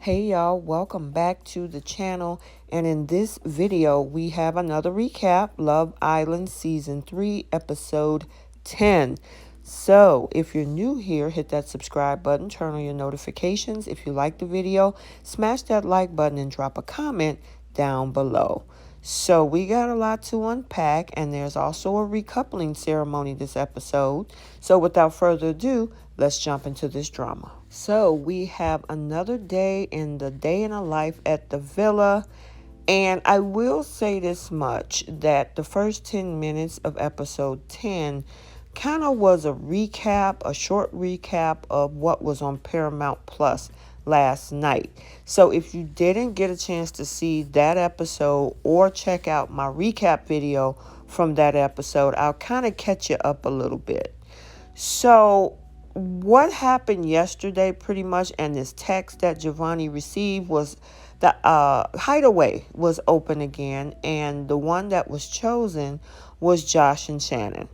Hey y'all, welcome back to the channel, and in this video we have another recap, Love Island Season 3 Episode 10. So if you're new here, hit that subscribe button, turn on your notifications. If you like the video, smash that like button and drop a comment down below. So we got a lot to unpack, and there's also a recoupling ceremony this episode. So without further ado, let's jump into this drama. So we have another day in a life at the villa. And I will say this much, that the first 10 minutes of episode 10 kind of was a short recap of what was on Paramount Plus last night. So if you didn't get a chance to see that episode or check out my recap video from that episode, I'll kind of catch you up a little bit. So what happened yesterday pretty much, and this text that Giovanni received, was the Hideaway was open again, and the one that was chosen was Josh and Shannon.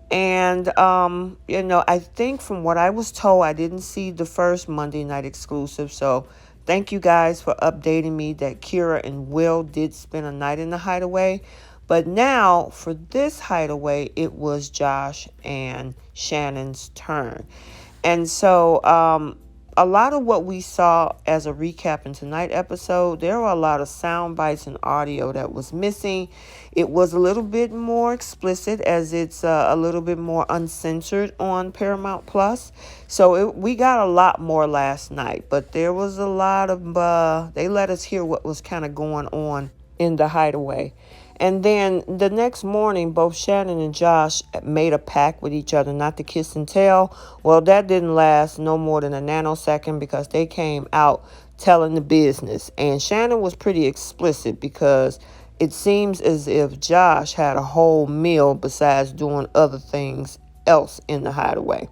And, I think from what I was told, I didn't see the first Monday night exclusive. So thank you guys for updating me that Kira and Will did spend a night in the Hideaway. But now for this Hideaway, it was Josh and Shannon's turn. And so, a lot of what we saw as a recap in tonight's episode, there were a lot of sound bites and audio that was missing. It was a little bit more explicit, as it's a little bit more uncensored on Paramount Plus. So we got a lot more last night, but there was a lot of, they let us hear what was kind of going on in the Hideaway. And then the next morning, both Shannon and Josh made a pact with each other not to kiss and tell. Well, that didn't last no more than a nanosecond, because they came out telling the business. And Shannon was pretty explicit, because it seems as if Josh had a whole meal besides doing other things else in the Hideaway.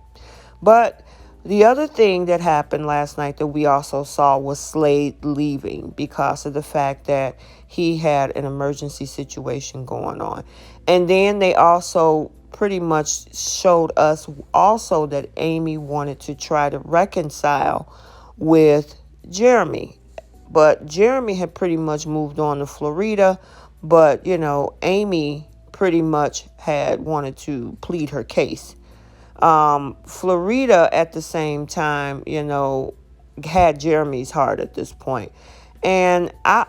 But the other thing that happened last night that we also saw was Slade leaving because of the fact that he had an emergency situation going on. And then they also pretty much showed us also that Amy wanted to try to reconcile with Jeremy. But Jeremy had pretty much moved on to Florida. But, Amy pretty much had wanted to plead her case. Florida at the same time, had Jeremy's heart at this point. And I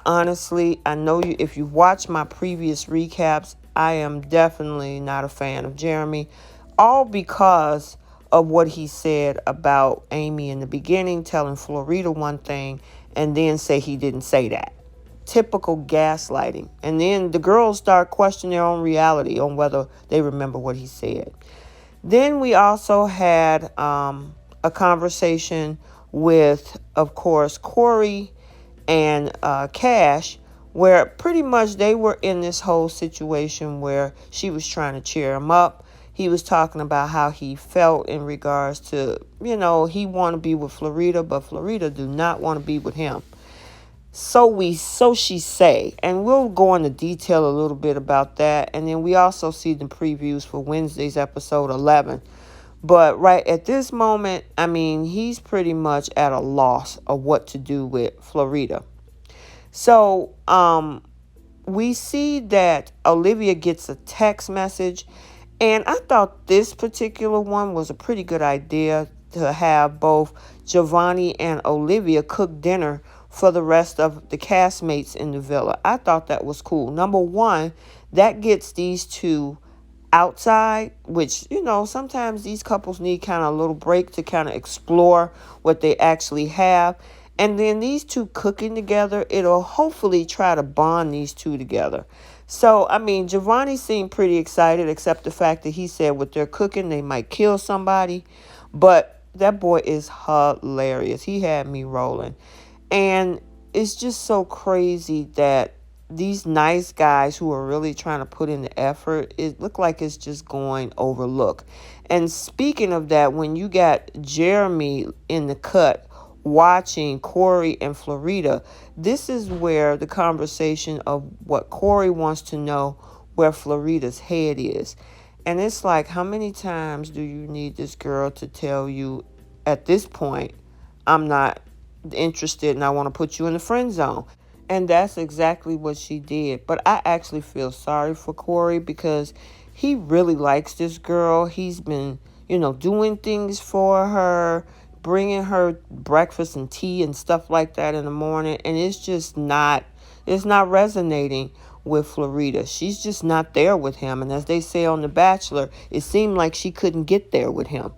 know you, if you watch my previous recaps, I am definitely not a fan of Jeremy, all because of what he said about Amy in the beginning, telling Florida one thing and then say he didn't say that. Typical gaslighting. And then the girls start questioning their own reality on whether they remember what he said. Then we also had a conversation with, of course, Corey and Cash, where pretty much they were in this whole situation where she was trying to cheer him up. He was talking about how he felt in regards to, he want to be with Florida, but Florida do not want to be with him. So she say, and we'll go into detail a little bit about that. And then we also see the previews for Wednesday's episode 11. But right at this moment, he's pretty much at a loss of what to do with Florida. So we see that Olivia gets a text message, and I thought this particular one was a pretty good idea, to have both Giovanni and Olivia cook dinner for the rest of the castmates in the villa. I thought that was cool. Number one, that gets these two outside, which, sometimes these couples need kind of a little break to kind of explore what they actually have. And then these two cooking together, it'll hopefully try to bond these two together. So, Giovanni seemed pretty excited, except the fact that he said with their cooking, they might kill somebody. But that boy is hilarious. He had me rolling. And it's just so crazy that these nice guys who are really trying to put in the effort, it look like it's just going overlooked. And speaking of that, when you got Jeremy in the cut watching Corey and Florida, this is where the conversation of what Corey wants to know where Florida's head is. And it's like, how many times do you need this girl to tell you at this point, I'm not interested and I want to put you in the friend zone. And that's exactly what she did. But I actually feel sorry for Corey because he really likes this girl. He's been, doing things for her, bringing her breakfast and tea and stuff like that in the morning. And it's not resonating with Florita. She's just not there with him. And as they say on The Bachelor, it seemed like she couldn't get there with him.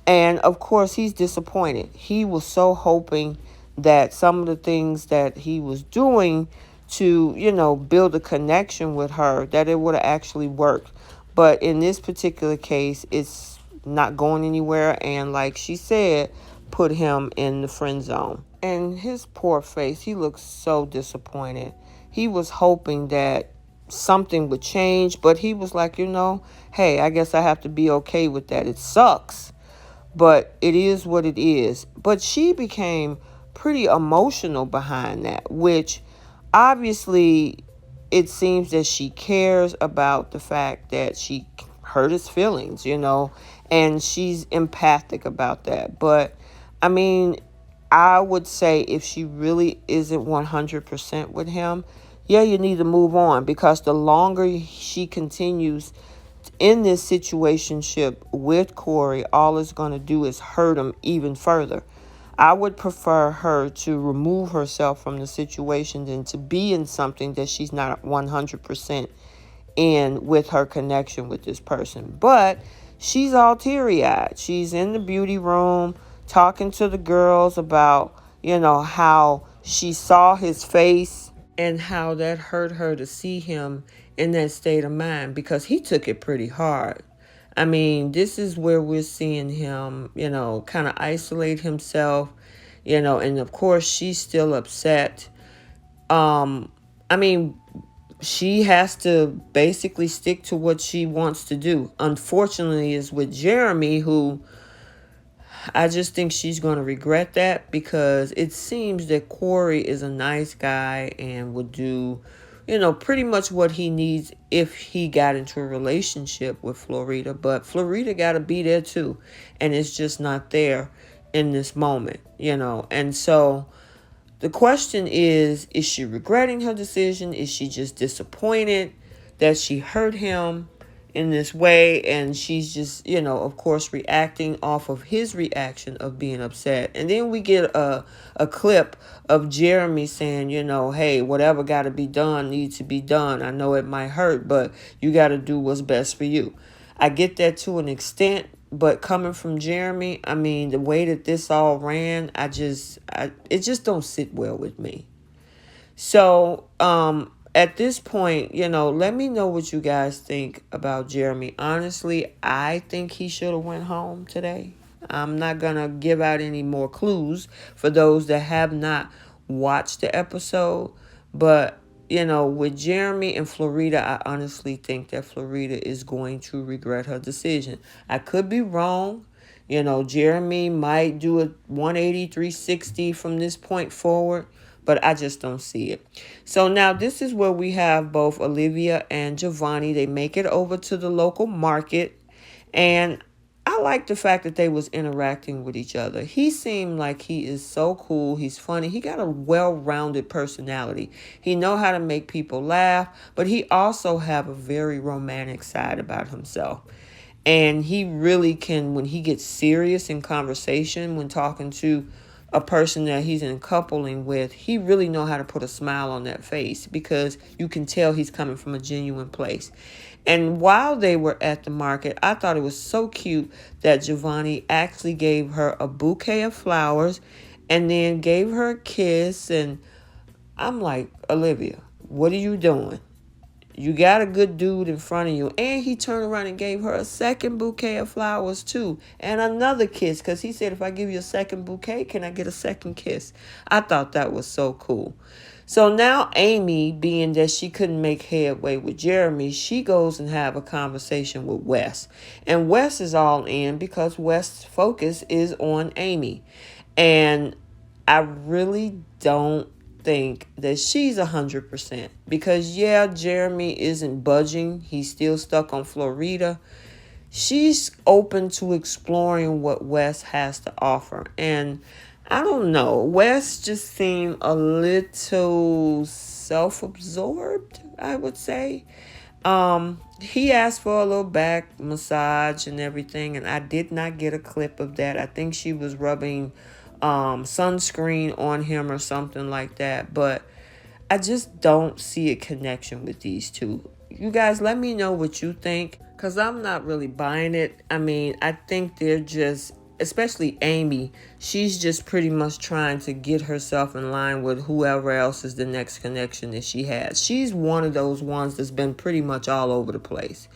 And of course, he's disappointed. He was so hoping that some of the things that he was doing to, build a connection with her, that it would have actually worked. But in this particular case, it's not going anywhere. And like she said, put him in the friend zone. And his poor face, he looks so disappointed. He was hoping that something would change, but he was like, hey, I guess I have to be okay with that. It sucks, but it is what it is. But she became pretty emotional behind that, which obviously it seems that she cares about the fact that she hurt his feelings, and she's empathic about that. But I mean, I would say if she really isn't 100% with him, yeah, you need to move on, because the longer she continues in this situationship with Corey, all it's going to do is hurt him even further. I would prefer her to remove herself from the situation than to be in something that she's not 100% in with her connection with this person. But she's all teary-eyed. She's in the beauty room talking to the girls about, how she saw his face and how that hurt her to see him in that state of mind, because he took it pretty hard. I mean, this is where we're seeing him, kind of isolate himself, and of course she's still upset. I mean, she has to basically stick to what she wants to do. Unfortunately, is with Jeremy, who I just think she's going to regret that, because it seems that Corey is a nice guy and would do, pretty much what he needs if he got into a relationship with Florita. But Florita got to be there too. And it's just not there in this moment, And so the question is she regretting her decision? Is she just disappointed that she hurt him in this way? And she's just, of course, reacting off of his reaction of being upset. And then we get a clip of Jeremy saying, hey, whatever got to be done needs to be done. I know it might hurt, but you got to do what's best for you. I get that to an extent. But coming from Jeremy, I mean, the way that this all ran, it just don't sit well with me. So, at this point, let me know what you guys think about Jeremy. Honestly, I think he should have went home today. I'm not going to give out any more clues for those that have not watched the episode. But, with Jeremy and Florita, I honestly think that Florita is going to regret her decision. I could be wrong. Jeremy might do a 180, 360 from this point forward, but I just don't see it. So now this is where we have both Olivia and Giovanni. They make it over to the local market, and I like the fact that they was interacting with each other. He seemed like he is so cool. He's funny. He got a well-rounded personality. He know how to make people laugh, but he also have a very romantic side about himself. And he really can, when he gets serious in conversation, when talking to a person that he's in coupling with, he really know how to put a smile on that face, because you can tell he's coming from a genuine place. And while they were at the market, I thought it was so cute that Giovanni actually gave her a bouquet of flowers and then gave her a kiss. And I'm like, Olivia, what are you doing? You got a good dude in front of you. And he turned around and gave her a second bouquet of flowers too. And another kiss, because he said, if I give you a second bouquet, can I get a second kiss? I thought that was so cool. So now Amy, being that she couldn't make headway with Jeremy, she goes and have a conversation with Wes. And Wes is all in because Wes' focus is on Amy. And I really don't think that she's 100%, because Jeremy isn't budging. He's still stuck on Florita. She's open to exploring what Wes has to offer. And I don't know. Wes just seemed a little self-absorbed, I would say. He asked for a little back massage and everything, and I did not get a clip of that. I think she was rubbing sunscreen on him or something like that, but I just don't see a connection with these two. You guys, let me know what you think, because I'm not really buying it. I mean, I think they're just, especially Amy, she's just pretty much trying to get herself in line with whoever else is the next connection that she has. She's one of those ones that's been pretty much all over the place.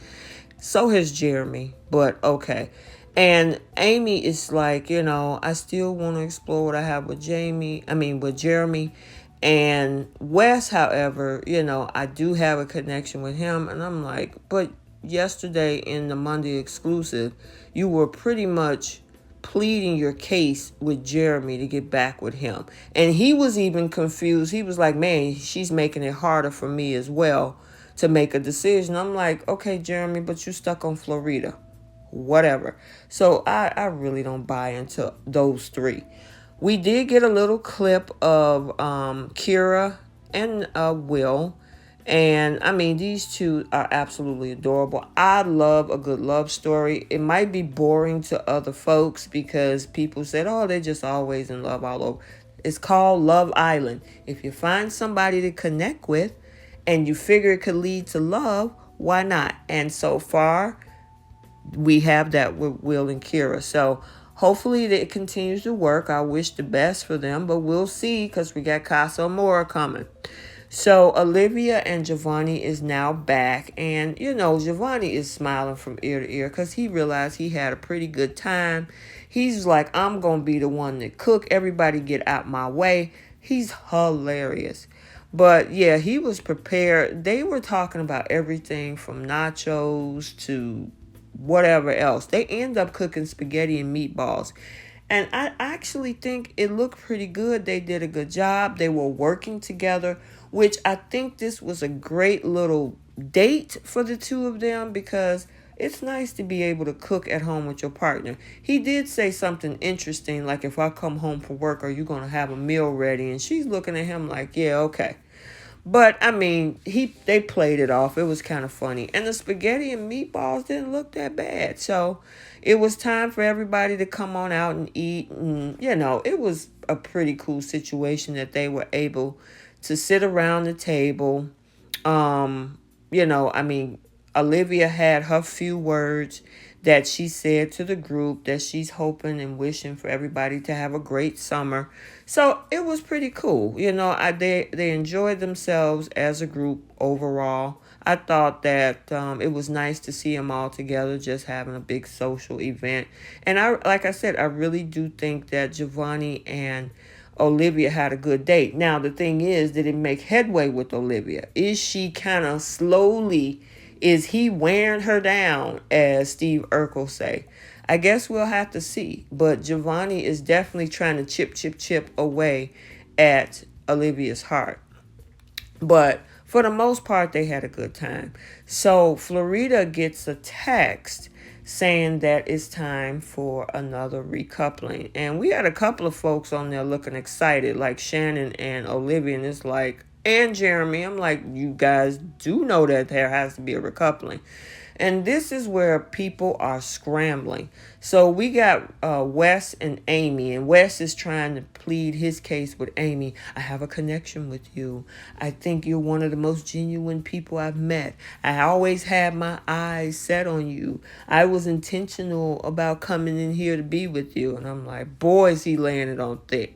So has Jeremy, but okay. And Amy is like, I still want to explore what I have with with Jeremy. And Wes, however, I do have a connection with him. And I'm like, but yesterday in the Monday exclusive, you were pretty much pleading your case with Jeremy to get back with him. And he was even confused. He was like, man, she's making it harder for me as well to make a decision. I'm like, okay, Jeremy, but you stuck on Florita. Whatever. So I really don't buy into those three. We did get a little clip of Kira and Will. And I mean, these two are absolutely adorable. I love a good love story. It might be boring to other folks because people said, oh, they're just always in love all over. It's called Love Island. If you find somebody to connect with and you figure it could lead to love, why not? And so far, we have that with Will and Kira. So hopefully it continues to work. I wish the best for them, but we'll see because we got Casa Amor coming. So Olivia and Giovanni is now back. And, Giovanni is smiling from ear to ear because he realized he had a pretty good time. He's like, I'm going to be the one that cook. Everybody get out my way. He's hilarious. But yeah, he was prepared. They were talking about everything from nachos to whatever else. They end up cooking spaghetti and meatballs. And I actually think it looked pretty good. They did a good job. They were working together, which I think this was a great little date for the two of them because it's nice to be able to cook at home with your partner. He did say something interesting, like, if I come home from work, are you going to have a meal ready? And she's looking at him like, yeah, okay. But, I mean, they played it off. It was kind of funny. And the spaghetti and meatballs didn't look that bad. So it was time for everybody to come on out and eat. And, it was a pretty cool situation that they were able to sit around the table. Olivia had her few words that she said to the group that she's hoping and wishing for everybody to have a great summer. So it was pretty cool. They enjoyed themselves as a group overall. I thought that it was nice to see them all together, just having a big social event. And like I said, I really do think that Giovanni and Olivia had a good date. Now, the thing is, did it make headway with Olivia? Is she kind of slowly, is he wearing her down, as Steve Urkel say? I guess we'll have to see. But Giovanni is definitely trying to chip away at Olivia's heart. But for the most part, they had a good time. So Florita gets a text saying that it's time for another recoupling. And we had a couple of folks on there looking excited, like Shannon and Olivia, and it's like, and Jeremy. I'm like, you guys do know that there has to be a recoupling. And this is where people are scrambling. So we got Wes and Amy, and Wes is trying to plead his case with Amy. I have a connection with you. I think you're one of the most genuine people I've met. I always had my eyes set on you. I was intentional about coming in here to be with you. And I'm like, boy, is he laying it on thick.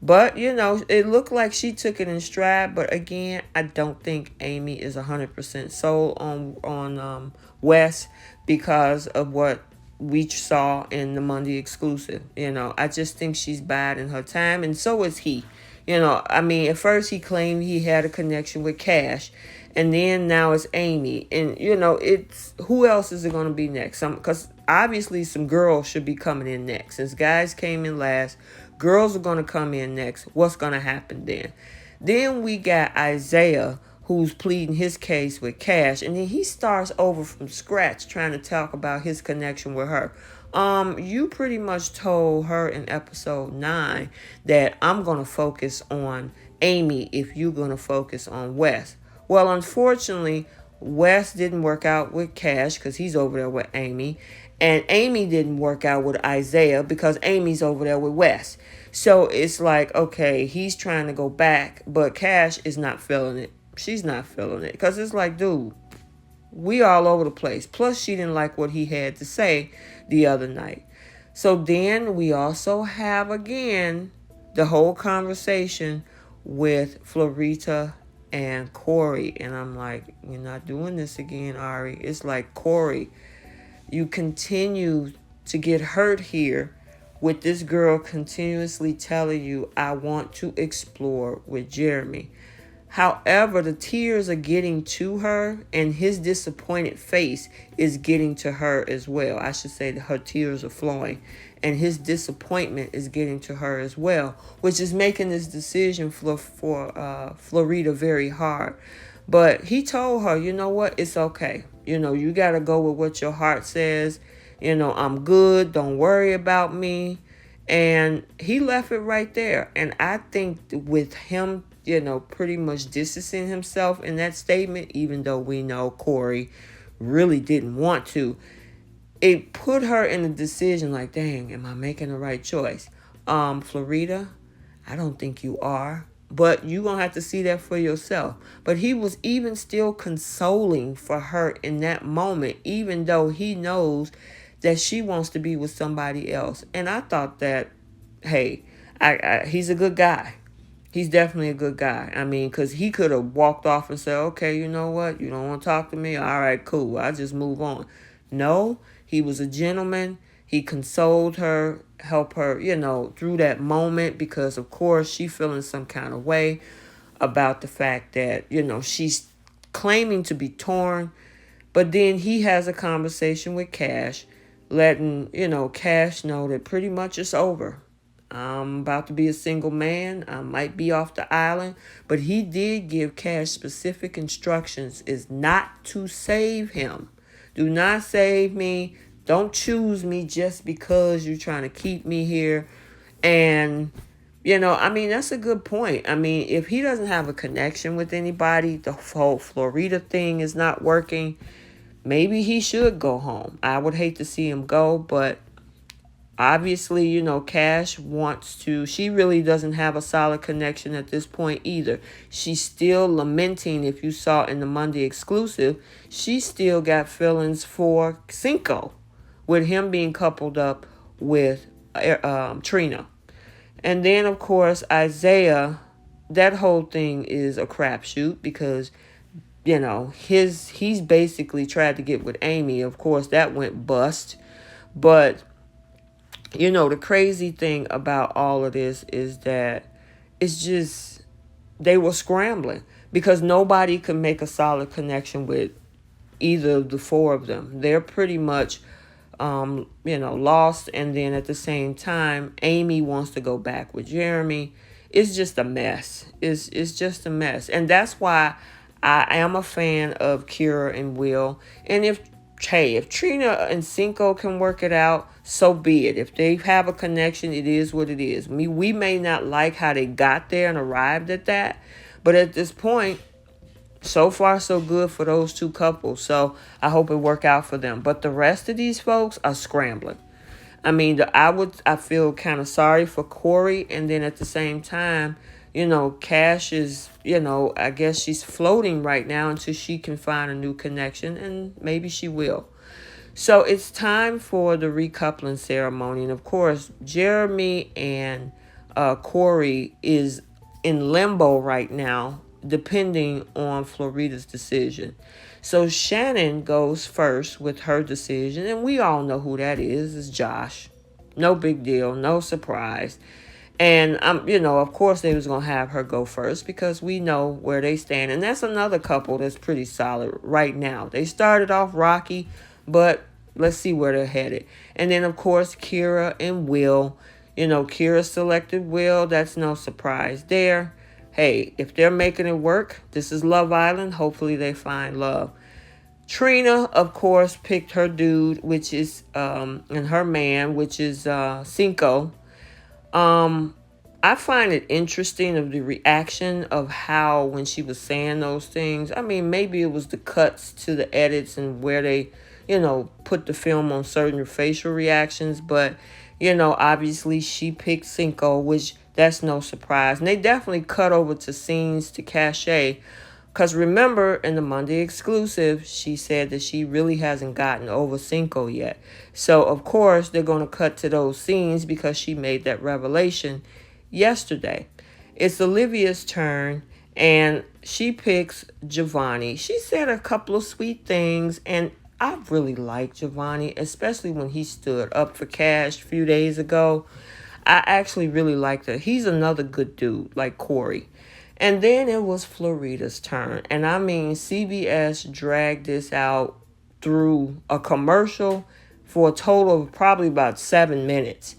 But, it looked like she took it in stride. But again, I don't think Amy is 100% sold on Wes because of what we saw in the Monday exclusive. I just think she's biding her time. And so is he. At first he claimed he had a connection with Cash. And then now it's Amy. And, it's who else is it going to be next? Because obviously some girls should be coming in next. Since guys came in last, girls are going to come in next. What's going to happen then? Then we got Isaiah, who's pleading his case with Cash. And then he starts over from scratch trying to talk about his connection with her. You pretty much told her in episode 9 that I'm gonna focus on Amy if you're gonna focus on Wes. Well, unfortunately, Wes didn't work out with Cash because he's over there with Amy. And Amy didn't work out with Isaiah because Amy's over there with Wes. So it's like, okay, he's trying to go back, but Cash is not feeling it. She's not feeling it. Because it's like, dude, we all over the place. Plus, she didn't like what he had to say the other night. So then we also have, again, the whole conversation with Florita and Corey. And I'm like, you're not doing this again, Ari. It's like, Corey, you continue to get hurt here with this girl continuously telling you, I want to explore with Jeremy. However, the tears are getting to her, and his disappointed face is getting to her as well. I should say that her tears are flowing, and his disappointment is getting to her as well, which is making this decision for Florita very hard. But he told her, you know what? It's okay. You got to go with what your heart says. I'm good. Don't worry about me. And he left it right there. And I think with him, pretty much distancing himself in that statement, even though we know Corey really didn't want to, it put her in a decision like, dang, am I making the right choice? Florita, I don't think you are. But you're going to have to see that for yourself. But he was even still consoling for her in that moment, even though he knows that she wants to be with somebody else. And I thought that, hey, he's a good guy. He's definitely a good guy. I mean, because he could have walked off and said, okay, you know what? You don't want to talk to me? All right, cool. I'll just move on. No, he was a gentleman. He consoled her, helped her, through that moment because, of course, she feeling some kind of way about the fact that, she's claiming to be torn. But then he has a conversation with Cash, letting, Cash know that pretty much it's over. I'm about to be a single man. I might be off the island. But he did give Cash specific instructions is not to save him. Do not save me. Don't choose me just because you're trying to keep me here. And, that's a good point. I mean, if he doesn't have a connection with anybody, the whole Florida thing is not working, maybe he should go home. I would hate to see him go, but obviously, Cash wants to. She really doesn't have a solid connection at this point either. She's still lamenting, if you saw in the Monday exclusive, she still got feelings for Cinco, with him being coupled up with Trina. And then, of course, Isaiah, that whole thing is a crapshoot because, he's basically tried to get with Amy. Of course, that went bust. But, the crazy thing about all of this is that it's just, they were scrambling because nobody could make a solid connection with either of the four of them. They're pretty much lost. And then at the same time, Amy wants to go back with Jeremy. It's just a mess. It's just a mess. And that's why I am a fan of Kira and Will. And if Trina and Cinco can work it out, so be it. If they have a connection, it is what it is. We may not like how they got there and arrived at that. But at this point, so far, so good for those two couples. So I hope it work out for them. But the rest of these folks are scrambling. I mean, I feel kind of sorry for Corey. And then at the same time, Cash is, I guess she's floating right now until she can find a new connection. And maybe she will. So it's time for the recoupling ceremony. And of course, Jeremy and Corey is in limbo right now, depending on Florida's decision. So Shannon goes first with her decision, and we all know who that is. It's Josh. No big deal, no surprise. And of course they was gonna have her go first because we know where they stand. And that's another couple that's pretty solid right now. They started off rocky, but let's see where they're headed. And then of course Kira and Will. Kira selected Will. That's no surprise there. Hey, if they're making it work, this is Love Island. Hopefully they find love. Trina, of course, picked her dude, which is and her man, which is Cinco. Um, I find it interesting of the reaction of how when she was saying those things. I mean, maybe it was the cuts to the edits and where they, put the film on certain facial reactions, but obviously she picked Cinco, which that's no surprise. And they definitely cut over to scenes to Cashay. Because remember, in the Monday exclusive, she said that she really hasn't gotten over Cinco yet. So, of course, they're going to cut to those scenes because she made that revelation yesterday. It's Olivia's turn, and she picks Giovanni. She said a couple of sweet things, and I really like Giovanni, especially when he stood up for Cash a few days ago. I actually really like that. He's another good dude, like Corey. And then it was Florida's turn. And I mean, CBS dragged this out through a commercial for a total of probably about 7 minutes.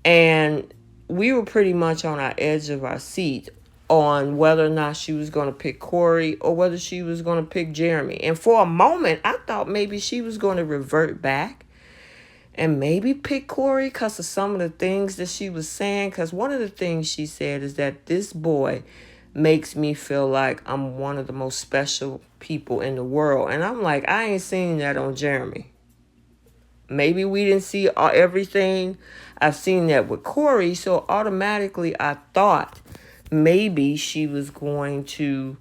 And we were pretty much on our edge of our seat on whether or not she was going to pick Corey or whether she was going to pick Jeremy. And for a moment, I thought maybe she was going to revert back and maybe pick Corey because of some of the things that she was saying. Because one of the things she said is that this boy makes me feel like I'm one of the most special people in the world. And I'm like, I ain't seen that on Jeremy. Maybe we didn't see everything. I've seen that with Corey. So automatically I thought maybe she was going to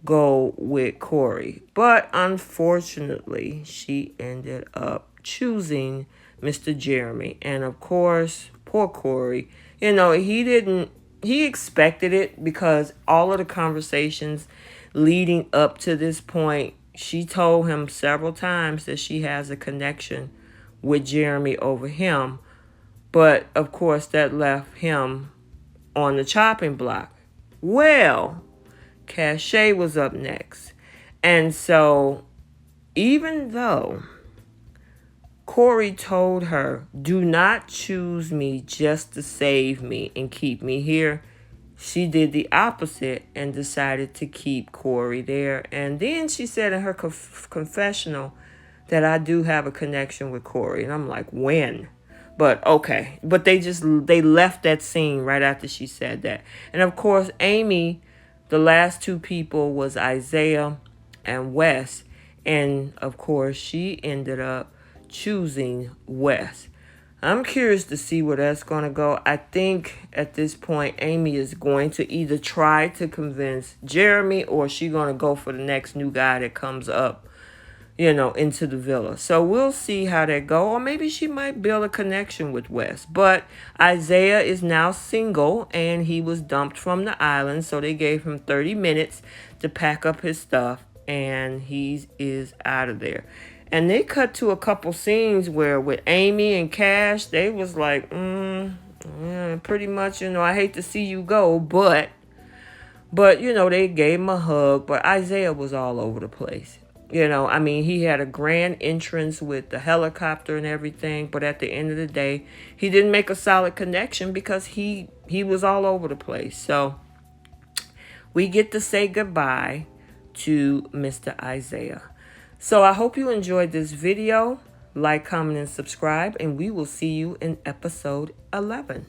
go with Corey. But unfortunately, she ended up choosing Mr. Jeremy. And of course, poor Corey, he expected it because all of the conversations leading up to this point, she told him several times that she has a connection with Jeremy over him. But of course, that left him on the chopping block. Well, Cashay was up next. And so, even though Corey told her, do not choose me just to save me and keep me here, she did the opposite and decided to keep Corey there. And then she said in her confessional that I do have a connection with Corey. And I'm like, when? But okay. But they left that scene right after she said that. And of course, Amy, the last two people was Isaiah and Wes. And of course, she ended up choosing Wes. I'm curious to see where that's going to go. I think at this point, Amy is going to either try to convince Jeremy or she's going to go for the next new guy that comes up, into the villa. So we'll see how that go. Or maybe she might build a connection with Wes. But Isaiah is now single and he was dumped from the island. So they gave him 30 minutes to pack up his stuff and he is out of there. And they cut to a couple scenes where with Amy and Cash, they was like, yeah, pretty much, I hate to see you go, but, they gave him a hug. But Isaiah was all over the place. He had a grand entrance with the helicopter and everything. But at the end of the day, he didn't make a solid connection because he was all over the place. So we get to say goodbye to Mr. Isaiah. So I hope you enjoyed this video. Like, comment, and subscribe. And we will see you in episode 11.